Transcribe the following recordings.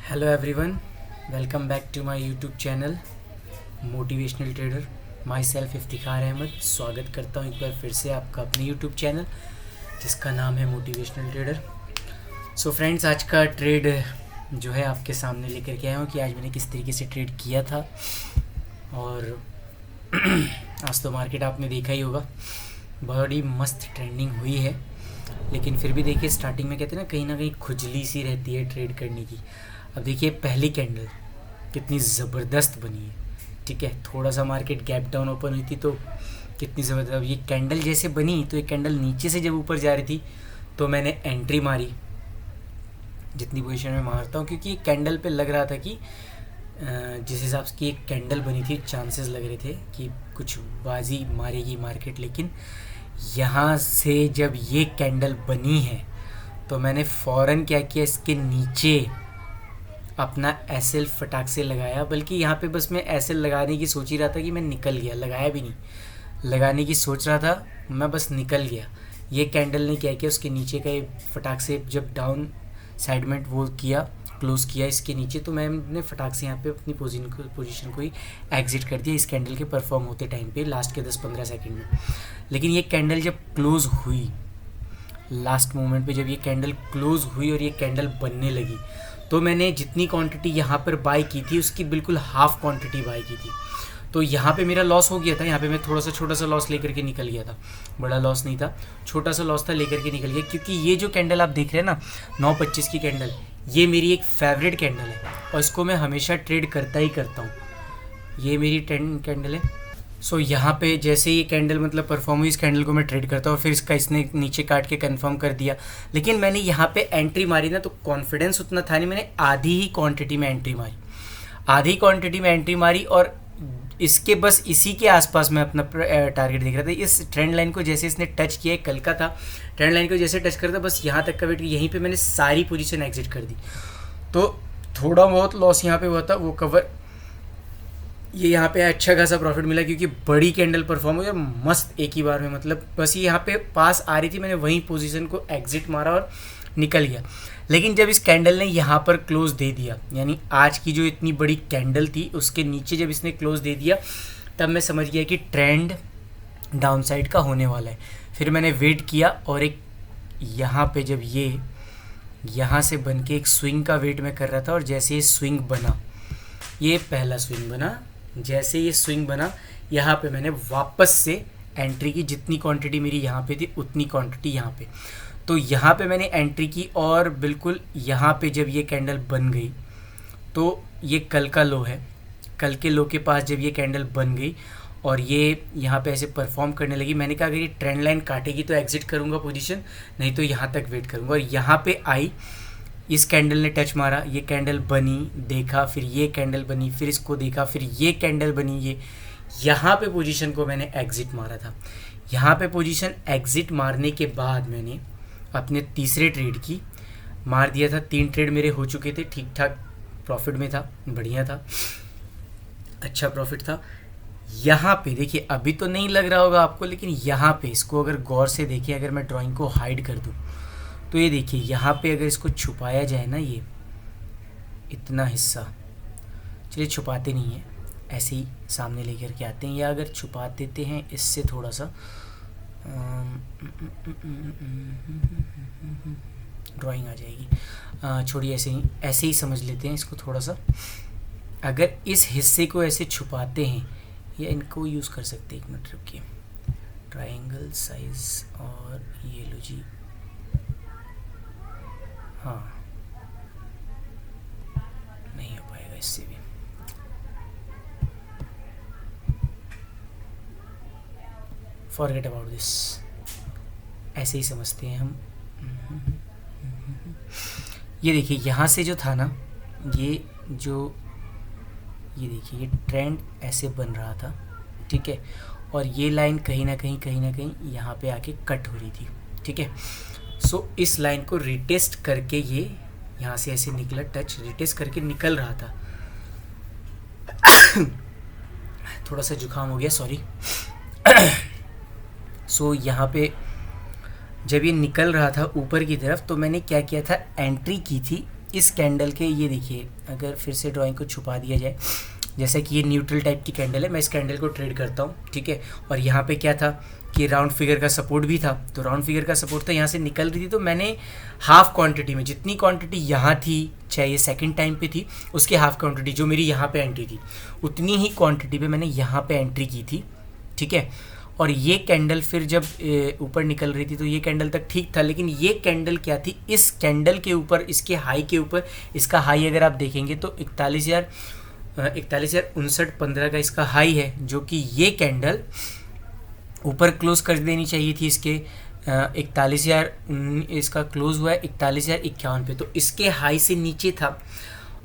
Hello everyone, welcome back to my YouTube channel motivational trader. Myself Iftikhar Ahmed स्वागत करता हूँ एक बार फिर से आपका अपने यूट्यूब चैनल जिसका नाम है मोटिवेशनल ट्रेडर। सो फ्रेंड्स, आज का ट्रेड जो है आपके सामने लेकर के आया हूँ कि आज मैंने किस तरीके से ट्रेड किया था। और आज तो मार्केट आपने देखा ही होगा, बड़ी मस्त ट्रेंडिंग हुई है। लेकिन फिर भी देखिए, स्टार्टिंग में कहते हैं ना कहीं खुजली सी रहती है ट्रेड करने की। अब देखिए, पहली कैंडल कितनी ज़बरदस्त बनी है। ठीक है, थोड़ा सा मार्केट गैप डाउन ओपन हुई थी तो कितनी ज़बरदस्त। अब ये कैंडल जैसे बनी तो ये कैंडल नीचे से जब ऊपर जा रही थी तो मैंने एंट्री मारी, जितनी पोजीशन में मारता हूँ, क्योंकि कैंडल पे लग रहा था कि जिस हिसाब से एक कैंडल बनी थी चांसेस लग रहे थे कि कुछ बाजी मारेगी मार्केट। लेकिन यहाँ से जब ये कैंडल बनी है तो मैंने फ़ौरन क्या किया, इसके नीचे अपना एसएल फटाक से लगाया। बल्कि यहाँ पे बस मैं एसएल लगाने की सोच ही रहा था कि मैं निकल गया, लगाया भी नहीं, लगाने की सोच रहा था, मैं बस निकल गया। ये कैंडल ने क्या किया, उसके नीचे का ये फटाक से जब डाउन साइडमेंट वो किया, क्लोज किया इसके नीचे, तो मैंने फटाक से यहाँ पे अपनी पोजीशन को ही एग्जिट कर दिया इस कैंडल के परफॉर्म होते टाइम पे, लास्ट के 10-15 सेकंड में। लेकिन ये कैंडल जब क्लोज हुई, लास्ट मोमेंट पे जब ये कैंडल क्लोज हुई और ये कैंडल बनने लगी, तो मैंने जितनी क्वांटिटी यहाँ पर बाय की थी उसकी बिल्कुल हाफ क्वांटिटी बाय की थी। तो यहाँ पे मेरा लॉस हो गया था। यहाँ पे मैं थोड़ा सा छोटा सा लॉस लेकर के निकल गया था, बड़ा लॉस नहीं था, छोटा सा लॉस था, लेकर के निकल गया। क्योंकि ये जो कैंडल आप देख रहे हैं ना, 9:25 की कैंडल, ये मेरी एक फेवरेट कैंडल है और इसको मैं हमेशा ट्रेड करता ही करता हूँ। ये मेरी ट्रेंड कैंडल है। सो यहाँ पे जैसे ये कैंडल मतलब परफॉर्म हुई, इस कैंडल को मैं ट्रेड करता हूँ। फिर इसका इसने नीचे काट के कंफर्म कर दिया। लेकिन मैंने यहाँ पे एंट्री मारी ना, तो कॉन्फिडेंस उतना था नहीं, मैंने आधी ही क्वांटिटी में एंट्री मारी, आधी क्वांटिटी में एंट्री मारी। और इसके बस इसी के आसपास मैं अपना टारगेट देख रहा था। इस ट्रेंड लाइन को जैसे इसने टच किया, कल का था, ट्रेंड लाइन को जैसे टच करता बस यहाँ तक का वेट, यहीं पर मैंने सारी पोजिशन एग्जिट कर दी। तो थोड़ा बहुत लॉस यहाँ पे हुआ था, वो कवर, ये यहाँ पे अच्छा खासा प्रॉफिट मिला क्योंकि बड़ी कैंडल परफॉर्म हुई और मस्त एक ही बार में, मतलब बस ये यहाँ पे पास आ रही थी, मैंने वहीं पोजीशन को एग्जिट मारा और निकल गया। लेकिन जब इस कैंडल ने यहाँ पर क्लोज दे दिया, यानी आज की जो इतनी बड़ी कैंडल थी उसके नीचे जब इसने क्लोज दे दिया, तब मैं समझ गया कि ट्रेंड डाउन साइड का होने वाला है। फिर मैंने वेट किया और एक यहाँ पे जब ये यहाँ से बन के एक स्विंग का वेट मैं कर रहा था, और जैसे ये स्विंग बना, ये पहला स्विंग बना, जैसे ये स्विंग बना, यहाँ पे मैंने वापस से एंट्री की, जितनी क्वांटिटी मेरी यहाँ पे थी उतनी क्वांटिटी यहाँ पे। तो यहाँ पे मैंने एंट्री की और बिल्कुल यहाँ पे जब ये कैंडल बन गई, तो ये कल का लो है, कल के लो के पास जब ये कैंडल बन गई और ये यहाँ पे ऐसे परफॉर्म करने लगी, मैंने कहा अगर ये ट्रेंड लाइन काटेगी तो एग्जिट करूँगा पोजीशन, नहीं तो यहाँ तक वेट करूँगा। और यहाँ पे आई, इस कैंडल ने टच मारा, ये कैंडल बनी, देखा, फिर ये कैंडल बनी, फिर इसको देखा, फिर ये कैंडल बनी, ये यहाँ पे पोजीशन को मैंने एग्जिट मारा था। यहाँ पे पोजीशन एग्जिट मारने के बाद मैंने अपने तीसरे ट्रेड की मार दिया था। 3 ट्रेड मेरे हो चुके थे, ठीक ठाक प्रॉफिट में था, बढ़िया था, अच्छा प्रॉफिट था। यहाँ पे देखिए, अभी तो नहीं लग रहा होगा आपको, लेकिन यहाँ पे इसको अगर गौर से देखिए, अगर मैं ड्राइंग को हाइड कर दूँ तो ये देखिए, यहाँ पे अगर इसको छुपाया जाए ना, ये इतना हिस्सा, चलिए छुपाते नहीं है, ऐसे ही सामने लेकर के आते हैं, या अगर छुपा देते हैं इससे थोड़ा सा, ड्राइंग आ जाएगी, छोड़िए, ऐसे ही समझ लेते हैं इसको थोड़ा सा। अगर इस हिस्से को ऐसे छुपाते हैं, या इनको यूज़ कर सकते हैं, 1 मिनट रुकिए, ट्राइंगल साइज, और ये लो जी, हाँ नहीं हो पाएगा इससे भी, फॉरगेट अबाउट दिस, ऐसे ही समझते हैं हम। ये देखिए, यहाँ से जो था ना, ये जो, ये देखिए, ये ट्रेंड ऐसे बन रहा था, ठीक है, और ये लाइन कहीं ना कहीं यहाँ पे आके कट हो रही थी, ठीक है। सो इस लाइन को रिटेस्ट करके ये यहाँ से ऐसे निकला, टच रिटेस्ट करके निकल रहा था। थोड़ा सा जुकाम हो गया, सॉरी। सो यहाँ पे जब ये निकल रहा था ऊपर की तरफ, तो मैंने क्या किया था, एंट्री की थी इस कैंडल के, ये देखिए अगर फिर से ड्राइंग को छुपा दिया जाए, जैसा कि ये न्यूट्रल टाइप की कैंडल है, मैं इस कैंडल को ट्रेड करता हूँ, ठीक है। और यहाँ पे क्या था कि राउंड फिगर का सपोर्ट भी था, तो राउंड फिगर का सपोर्ट था, यहाँ से निकल रही थी, तो मैंने हाफ क्वांटिटी में, जितनी क्वांटिटी यहाँ थी, चाहे ये सेकंड टाइम पे थी, उसकी हाफ क्वांटिटी जो मेरी यहाँ पे एंट्री थी, उतनी ही क्वांटिटी पे मैंने यहाँ पे एंट्री की थी, ठीक है। और ये कैंडल फिर जब ऊपर निकल रही थी तो ये कैंडल तक ठीक था, लेकिन ये कैंडल क्या थी, इस कैंडल के ऊपर, इसके हाई के ऊपर, इसका हाई अगर आप देखेंगे तो 41,59.15 का इसका हाई है, जो कि ये कैंडल ऊपर क्लोज कर देनी चाहिए थी इसके 41,000, इसका क्लोज हुआ है 41,051 पे, तो इसके हाई से नीचे था।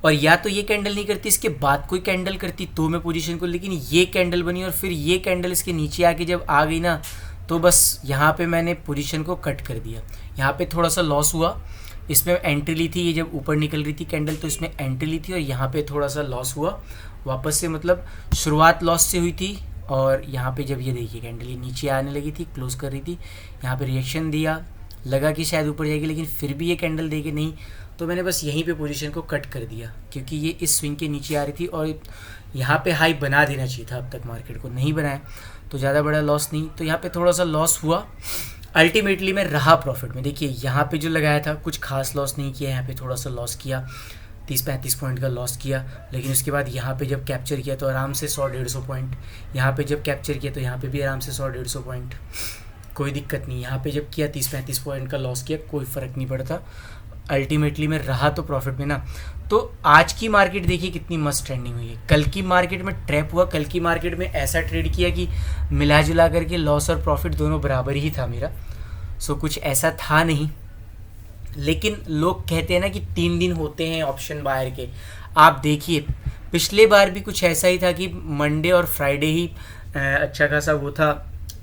और या तो ये कैंडल नहीं करती, इसके बाद कोई कैंडल करती तो मैं पोजीशन को, लेकिन ये कैंडल बनी और फिर ये कैंडल इसके नीचे आके जब आ गई ना, तो बस यहाँ पे मैंने पोजीशन को कट कर दिया। यहाँ पे थोड़ा सा लॉस हुआ, इसमें एंट्री ली थी, ये जब ऊपर निकल रही थी कैंडल तो इसमें एंट्री ली थी, और यहाँ पे थोड़ा सा लॉस हुआ वापस से, मतलब शुरुआत लॉस से हुई थी। और यहाँ पे जब ये देखिए कैंडल ये नीचे आने लगी थी, क्लोज कर रही थी, यहाँ पे रिएक्शन दिया, लगा कि शायद ऊपर जाएगी, लेकिन फिर भी ये कैंडल देगी नहीं, तो मैंने बस यहीं पे पोजीशन को कट कर दिया, क्योंकि ये इस स्विंग के नीचे आ रही थी और यहाँ पे हाई बना देना चाहिए था, अब तक मार्केट को नहीं बनाया, तो ज़्यादा बड़ा लॉस नहीं, तो यहाँ पे थोड़ा सा लॉस हुआ। अल्टीमेटली मैं रहा प्रॉफिट में। देखिए यहाँ पे जो लगाया था कुछ खास लॉस नहीं किया, यहाँ पे थोड़ा सा लॉस किया, 30-35 पॉइंट का लॉस किया, लेकिन उसके बाद यहाँ पे जब कैप्चर किया तो आराम से 100-150 पॉइंट, यहाँ पे जब कैप्चर किया तो यहाँ पे भी आराम से 100-150 पॉइंट, कोई दिक्कत नहीं। यहाँ पे जब किया 30-35 पॉइंट का लॉस किया, कोई फ़र्क नहीं पड़ता, अल्टीमेटली मैं रहा तो प्रॉफिट में ना। तो आज की मार्केट देखिए कितनी मस्त ट्रेंडिंग हुई है। कल की मार्केट में ट्रैप हुआ, कल की मार्केट में ऐसा ट्रेड किया कि मिला जुला करके लॉस और प्रॉफिट दोनों बराबर ही था मेरा, सो कुछ ऐसा था नहीं। लेकिन लोग कहते हैं ना कि 3 दिन होते हैं ऑप्शन बायर के, आप देखिए पिछले बार भी कुछ ऐसा ही था कि मंडे और फ्राइडे ही अच्छा खासा वो था,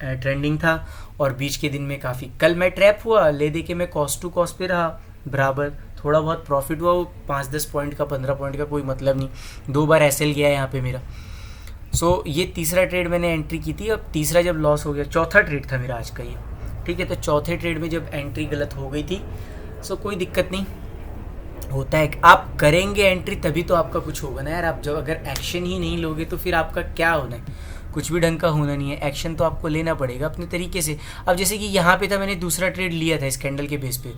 ट्रेंडिंग था, और बीच के दिन में काफ़ी, कल मैं ट्रैप हुआ, ले दे के मैं कॉस्ट टू कॉस्ट पे रहा बराबर, थोड़ा बहुत प्रॉफिट हुआ, वो 5-10 पॉइंट का 15 पॉइंट का कोई मतलब नहीं, 2 बार एसएल गया यहाँ पे मेरा। सो ये तीसरा ट्रेड मैंने एंट्री की थी, अब तीसरा जब लॉस हो गया, चौथा ट्रेड था मेरा आज का ये, ठीक है। तो चौथे ट्रेड में जब एंट्री गलत हो गई थी, सो कोई दिक्कत नहीं, होता है, आप करेंगे एंट्री तभी तो आपका कुछ होगा ना यार। आप जब अगर एक्शन ही नहीं लोगे तो फिर आपका क्या होना है, कुछ भी ढंग का होना नहीं है। एक्शन तो आपको लेना पड़ेगा अपने तरीके से। अब जैसे कि यहाँ पे था, मैंने दूसरा ट्रेड लिया था इस कैंडल के बेस पे,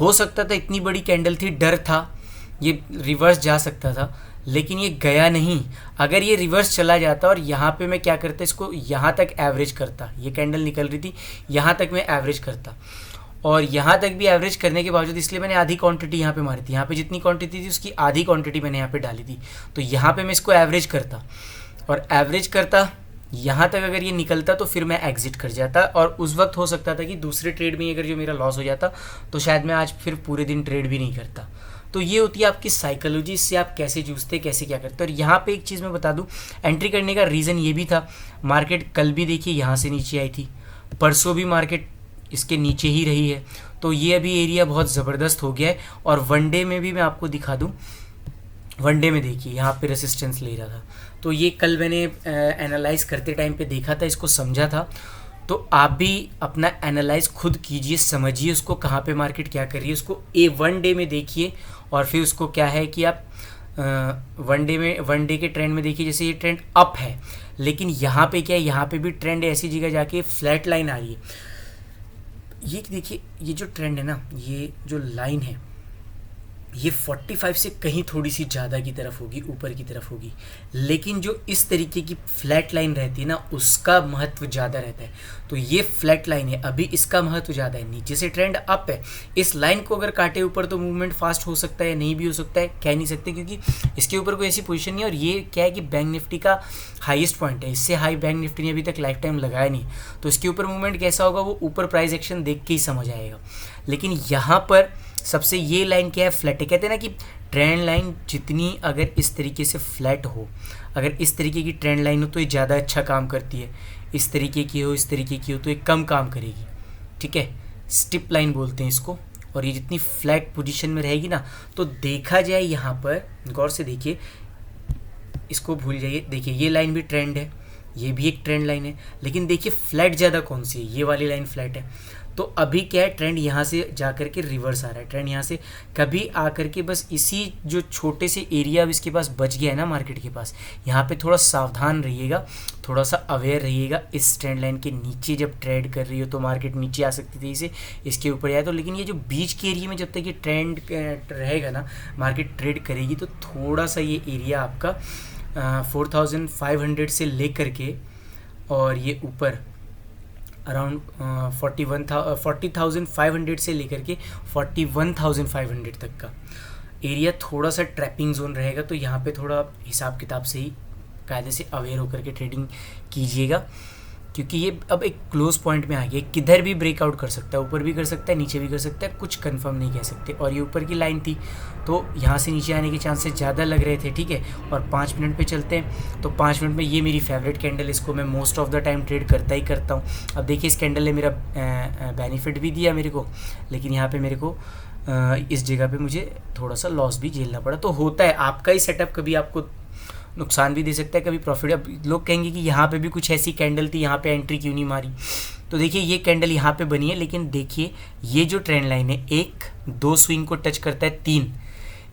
हो सकता था, इतनी बड़ी कैंडल थी, डर था ये रिवर्स जा सकता था, लेकिन ये गया नहीं। अगर ये रिवर्स चला जाता और यहाँ पे मैं क्या करता, इसको यहाँ तक एवरेज करता, ये कैंडल निकल रही थी, यहाँ तक मैं एवरेज करता, और यहाँ तक भी एवरेज करने के बावजूद, इसलिए मैंने आधी क्वांटिटी यहाँ पे मारी थी, यहाँ पे जितनी क्वांटिटी थी उसकी आधी क्वांटिटी मैंने यहाँ पे डाली थी, तो यहाँ पे मैं इसको एवरेज करता, और एवरेज करता यहाँ तक, अगर ये निकलता तो फिर मैं एग्जिट कर जाता, और उस वक्त हो सकता था कि दूसरे ट्रेड में अगर जो मेरा लॉस हो जाता तो शायद मैं आज फिर पूरे दिन ट्रेड भी नहीं करता। तो ये होती है आपकी साइकोलॉजी, इससे आप कैसे जूझते, कैसे क्या करते। और यहाँ पे एक चीज़ मैं बता दूँ, एंट्री करने का रीज़न ये भी था, मार्केट कल भी देखिए यहाँ से नीचे आई थी, परसों भी मार्केट इसके नीचे ही रही है, तो ये अभी एरिया बहुत ज़बरदस्त हो गया है। और वनडे में भी मैं आपको दिखा दूँ, वनडे में देखिए यहाँ पे रेसिस्टेंस ले रहा था, तो ये कल मैंने एनालाइज करते टाइम पे देखा था, इसको समझा था। तो आप भी अपना एनालाइज खुद कीजिए, समझिए उसको, कहाँ पे मार्केट क्या कर रही है, उसको वन डे में देखिए, और फिर उसको क्या है कि आप वन डे के ट्रेंड में देखिए। जैसे ये ट्रेंड अप है, लेकिन यहाँ पे क्या है, यहाँ पे भी ट्रेंड ऐसी जगह जाके फ्लैट लाइन आ रही है। ये देखिए, ये जो ट्रेंड है ना, ये जो लाइन है, ये 45 से कहीं थोड़ी सी ज़्यादा की तरफ होगी, ऊपर की तरफ होगी, लेकिन जो इस तरीके की फ्लैट लाइन रहती है ना, उसका महत्व ज़्यादा रहता है। तो ये फ्लैट लाइन है, अभी इसका महत्व ज़्यादा है, नीचे से ट्रेंड अप है, इस लाइन को अगर काटे ऊपर तो मूवमेंट फास्ट हो सकता है, नहीं भी हो सकता है, कह नहीं सकते, क्योंकि इसके ऊपर कोई ऐसी पोजीशन नहीं है। और ये क्या है कि बैंक निफ्टी का हाईएस्ट पॉइंट है, इससे हाई बैंक निफ्टी ने अभी तक लाइफ टाइम लगाया नहीं, तो इसके ऊपर मूवमेंट कैसा होगा वो ऊपर प्राइस एक्शन देख के ही समझ आएगा। लेकिन यहाँ पर सबसे ये लाइन क्या है, फ्लैट है। कहते हैं ना कि ट्रेंड लाइन जितनी अगर इस तरीके से फ्लैट हो, अगर इस तरीके की ट्रेंड लाइन हो तो ये ज़्यादा अच्छा काम करती है, इस तरीके की हो, इस तरीके की हो तो ये कम काम करेगी, ठीक है, स्टिप लाइन बोलते हैं इसको। और ये जितनी फ्लैट पोजीशन में रहेगी ना, तो देखा जाए यहाँ पर गौर से देखिए, इसको भूल जाइए, देखिए ये लाइन भी ट्रेंड है, ये भी एक ट्रेंड लाइन है, लेकिन देखिए फ्लैट ज़्यादा कौन सी है, ये वाली लाइन फ्लैट है। तो अभी क्या है, ट्रेंड यहाँ से जा कर के रिवर्स आ रहा है, ट्रेंड यहाँ से कभी आ कर के बस इसी जो छोटे से एरिया अब इसके पास बच गया है ना मार्केट के पास, यहाँ पे थोड़ा सावधान रहिएगा, थोड़ा सा अवेयर रहिएगा। इस ट्रेंड लाइन के नीचे जब ट्रेड कर रही हो तो मार्केट नीचे आ सकती थी, इसे इसके ऊपर आया तो, लेकिन ये जो बीच के एरिया में जब तक ये ट्रेंड रहेगा ना, मार्केट ट्रेड करेगी, तो थोड़ा सा ये एरिया आपका 4500 से लेकर के और ये ऊपर अराउंड 40,500 से लेकर के 41,500 तक का एरिया थोड़ा सा ट्रैपिंग जोन रहेगा। तो यहाँ पे थोड़ा हिसाब किताब से ही कायदे से अवेयर होकर के ट्रेडिंग कीजिएगा, क्योंकि ये अब एक क्लोज पॉइंट में आ गया, किधर भी ब्रेकआउट कर सकता है, ऊपर भी कर सकता है, नीचे भी कर सकता है, कुछ कंफर्म नहीं कह सकते। और ये ऊपर की लाइन थी तो यहाँ से नीचे आने के चांसेस ज़्यादा लग रहे थे, ठीक है। और 5 मिनट पे चलते हैं, तो 5 मिनट में ये मेरी फेवरेट कैंडल, इसको मैं most of the time trade करता ही करता हूँ। अब देखिए इस कैंडल ने मेरा बेनिफिट भी दिया मेरे को, लेकिन यहाँ पे मेरे को इस जगह पे मुझे थोड़ा सा लॉस भी झेलना पड़ा। तो होता है, आपका ही सेटअप कभी आपको नुकसान भी दे सकता है, कभी प्रॉफिट। अब लोग कहेंगे कि यहाँ पे भी कुछ ऐसी कैंडल थी, यहाँ पे एंट्री क्यों नहीं मारी। तो देखिए ये कैंडल यहाँ पे बनी है, लेकिन देखिए ये जो ट्रेंड लाइन है 1-2 स्विंग को टच करता है, 3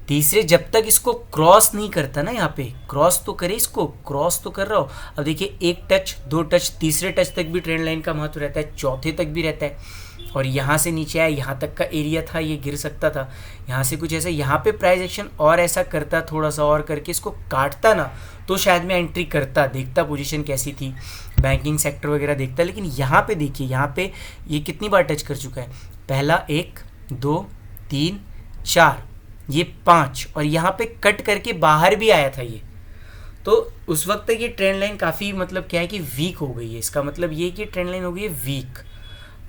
तीसरे जब तक इसको क्रॉस नहीं करता ना, यहाँ पे क्रॉस तो करे, इसको क्रॉस तो कर रहा हो। अब देखिए 1 टच 2 टच, तीसरे टच तक भी ट्रेंड लाइन का महत्व रहता है, चौथे तक भी रहता है। और यहाँ से नीचे आया, यहाँ तक का एरिया था, ये गिर सकता था। यहाँ से कुछ ऐसा, यहाँ पे प्राइस एक्शन और ऐसा करता, थोड़ा सा और करके इसको काटता ना, तो शायद मैं एंट्री करता, देखता पोजीशन कैसी थी, बैंकिंग सेक्टर वगैरह देखता। लेकिन यहाँ पे देखिए, यहाँ पे ये कितनी बार टच कर चुका है, पहला 1 2 3 4, ये 5, और यहाँ पे कट करके बाहर भी आया था ये। तो उस वक्त तक ये ट्रेंड लाइन काफ़ी मतलब क्या है कि वीक हो गई है, इसका मतलब ये कि ट्रेंड लाइन हो गई है वीक।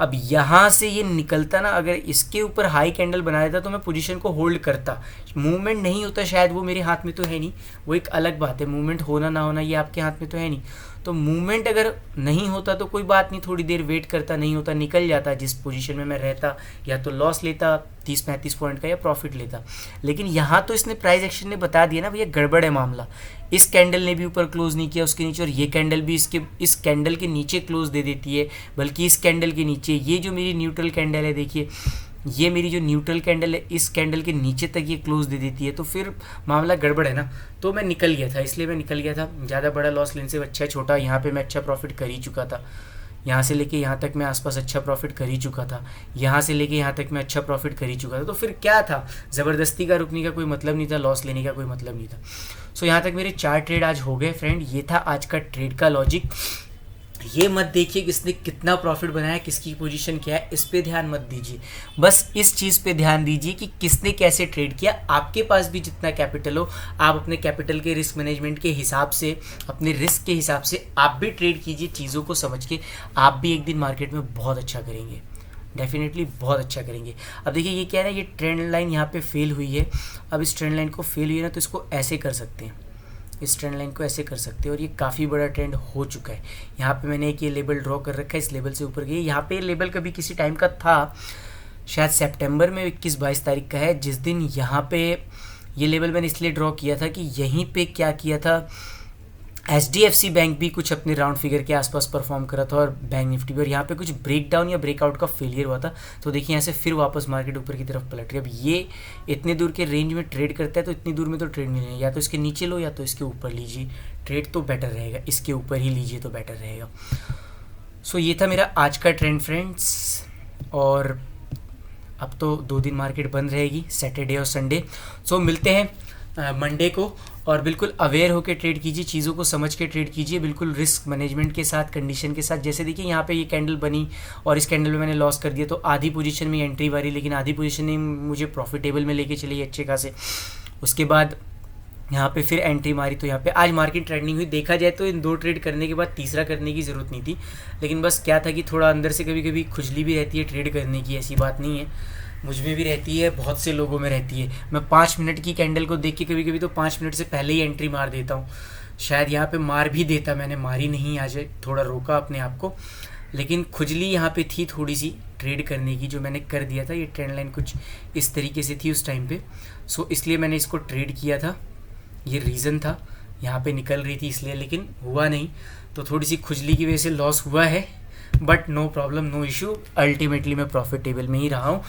अब यहाँ से ये निकलता ना, अगर इसके ऊपर हाई कैंडल बना देता तो मैं पोजीशन को होल्ड करता, मूवमेंट नहीं होता, शायद वो मेरे हाथ में तो है नहीं, वो एक अलग बात है, मूवमेंट होना ना होना ये आपके हाथ में तो है नहीं। तो मूवमेंट अगर नहीं होता तो कोई बात नहीं, थोड़ी देर वेट करता, नहीं होता निकल जाता, जिस पोजीशन में मैं रहता या तो लॉस लेता 30-35 पॉइंट का या प्रॉफिट लेता। लेकिन यहाँ तो इसने प्राइस एक्शन ने बता दिया ना भैया गड़बड़ है मामला, इस कैंडल ने भी ऊपर क्लोज नहीं किया उसके नीचे, और ये कैंडल भी इस कैंडल के नीचे क्लोज दे देती है, बल्कि इस कैंडल के नीचे, ये जो मेरी न्यूट्रल कैंडल है, देखिए ये मेरी जो न्यूट्रल कैंडल है, इस कैंडल के नीचे तक ये क्लोज दे देती है, तो फिर मामला गड़बड़ है ना। तो मैं निकल गया था, इसलिए मैं निकल गया था, ज़्यादा बड़ा लॉस लेने से अच्छा छोटा। यहाँ पे मैं अच्छा प्रॉफिट कर ही चुका था, यहाँ से लेके यहाँ तक मैं आसपास अच्छा प्रॉफिट कर ही चुका था, यहाँ से लेके यहाँ तक मैं अच्छा प्रॉफिट कर ही चुका था। तो फिर क्या था, ज़बरदस्ती का रुकने का कोई मतलब नहीं था, लॉस लेने का कोई मतलब नहीं था। सो यहाँ तक मेरे 4 ट्रेड आज हो गए फ्रेंड, ये था आज का ट्रेड का लॉजिक। ये मत देखिए किसने कितना प्रॉफिट बनाया, किसकी पोजीशन क्या है, इस पे ध्यान मत दीजिए, बस इस चीज़ पे ध्यान दीजिए कि किसने कैसे ट्रेड किया। आपके पास भी जितना कैपिटल हो, आप अपने कैपिटल के रिस्क मैनेजमेंट के हिसाब से, अपने रिस्क के हिसाब से आप भी ट्रेड कीजिए, चीज़ों को समझ के। आप भी एक दिन मार्केट में बहुत अच्छा करेंगे, डेफिनेटली बहुत अच्छा करेंगे। अब देखिए ये क्या है ना, ये ट्रेंड लाइन यहाँ पे फेल हुई है। अब इस ट्रेंड लाइन को फेल हुई है ना, तो इसको ऐसे कर सकते हैं, इस ट्रेंड लाइन को ऐसे कर सकते हैं, और ये काफ़ी बड़ा ट्रेंड हो चुका है। यहाँ पे मैंने एक ये लेवल ड्रॉ कर रखा है, इस लेवल से ऊपर गई। यहाँ पे लेवल कभी किसी टाइम का था, शायद सितंबर में 21-22 तारीख का है, जिस दिन यहाँ पे ये लेवल मैंने इसलिए ड्रॉ किया था कि यहीं पे क्या किया था, HDFC बैंक भी कुछ अपने राउंड फिगर के आसपास परफॉर्म करा था, और बैंक निफ्टी भी, और यहाँ पे कुछ ब्रेक डाउन या ब्रेकआउट का फेलियर हुआ था। तो देखिए यहाँ से फिर वापस मार्केट ऊपर की तरफ पलट गई। अब ये इतने दूर के रेंज में ट्रेड करता है, तो इतनी दूर में तो ट्रेड नहीं लेना, या तो इसके नीचे लो या तो इसके ऊपर लीजिए, ट्रेड तो बेटर रहेगा, इसके ऊपर ही लीजिए तो बेटर रहेगा। सो ये था मेरा आज का ट्रेंड फ्रेंड्स, और अब तो 2 दिन मार्केट बंद रहेगी, सैटरडे और संडे। सो मिलते हैं मंडे को, और बिल्कुल अवेयर होकर ट्रेड कीजिए, चीज़ों को समझ के ट्रेड कीजिए, बिल्कुल रिस्क मैनेजमेंट के साथ, कंडीशन के साथ। जैसे देखिए यहाँ पे ये कैंडल बनी और इस कैंडल में मैंने लॉस कर दिया, तो आधी पोजीशन में एंट्री मारी, लेकिन आधी पोजीशन ने मुझे प्रॉफिटेबल में लेके चली अच्छे खासे। उसके बाद यहाँ पे फिर एंट्री मारी, तो यहाँ पे आज मार्केट ट्रेंडिंग हुई। देखा जाए तो इन 2 ट्रेड करने के बाद तीसरा करने की ज़रूरत नहीं थी, लेकिन बस क्या था कि थोड़ा अंदर से कभी कभी खुजली भी रहती है ट्रेड करने की, ऐसी बात नहीं है, मुझ में भी रहती है, बहुत से लोगों में रहती है। मैं 5 मिनट की कैंडल को देख के कभी कभी तो 5 मिनट से पहले ही एंट्री मार देता हूँ, शायद यहाँ पे मार भी देता, मैंने मारी नहीं, आज थोड़ा रोका अपने आप को, लेकिन खुजली यहाँ पे थी थोड़ी सी ट्रेड करने की, जो मैंने कर दिया था। ये ट्रेंड लाइन कुछ इस तरीके से थी उस टाइम पे, सो इसलिए मैंने इसको ट्रेड किया था, ये रीज़न था। यहाँ पे निकल रही थी इसलिए, लेकिन हुआ नहीं, तो थोड़ी सी खुजली की वजह से लॉस हुआ है, but no problem, no issue, ultimately मैं प्रॉफिटेबल में ही रहा हूँ।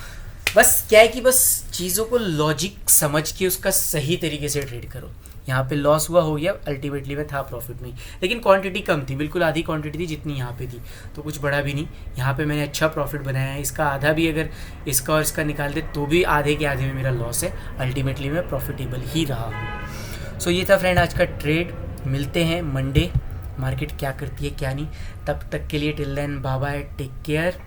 बस क्या है कि बस चीज़ों को लॉजिक समझ के उसका सही तरीके से ट्रेड करो। यहाँ पे लॉस हुआ, हो गया, अल्टीमेटली मैं था प्रॉफिट में, लेकिन क्वांटिटी कम थी, बिल्कुल आधी क्वांटिटी थी जितनी यहाँ पे थी, तो कुछ बड़ा भी नहीं। यहाँ पे मैंने अच्छा प्रॉफिट बनाया है, इसका आधा भी अगर इसका और इसका निकाल दे तो भी आधे के आधे में मेरा लॉस है, अल्टीमेटली मैं प्रॉफिटेबल ही रहा हूँ। सो ये था फ्रेंड आज का ट्रेड। मिलते हैं मंडे, मार्केट क्या करती है क्या नहीं। तब तक के लिए till then bye bye, take care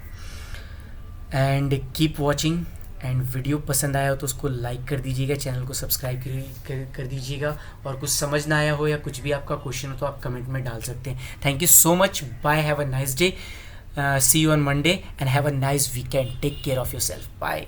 and keep watching. And video पसंद आया हो तो उसको लाइक कर दीजिएगा, चैनल को सब्सक्राइब कर दीजिएगा, और कुछ समझ ना आया हो या कुछ भी आपका क्वेश्चन हो तो आप कमेंट में डाल सकते हैं। Thank you so much, bye, have a nice day, see you on Monday and have a nice weekend, take care of yourself, bye.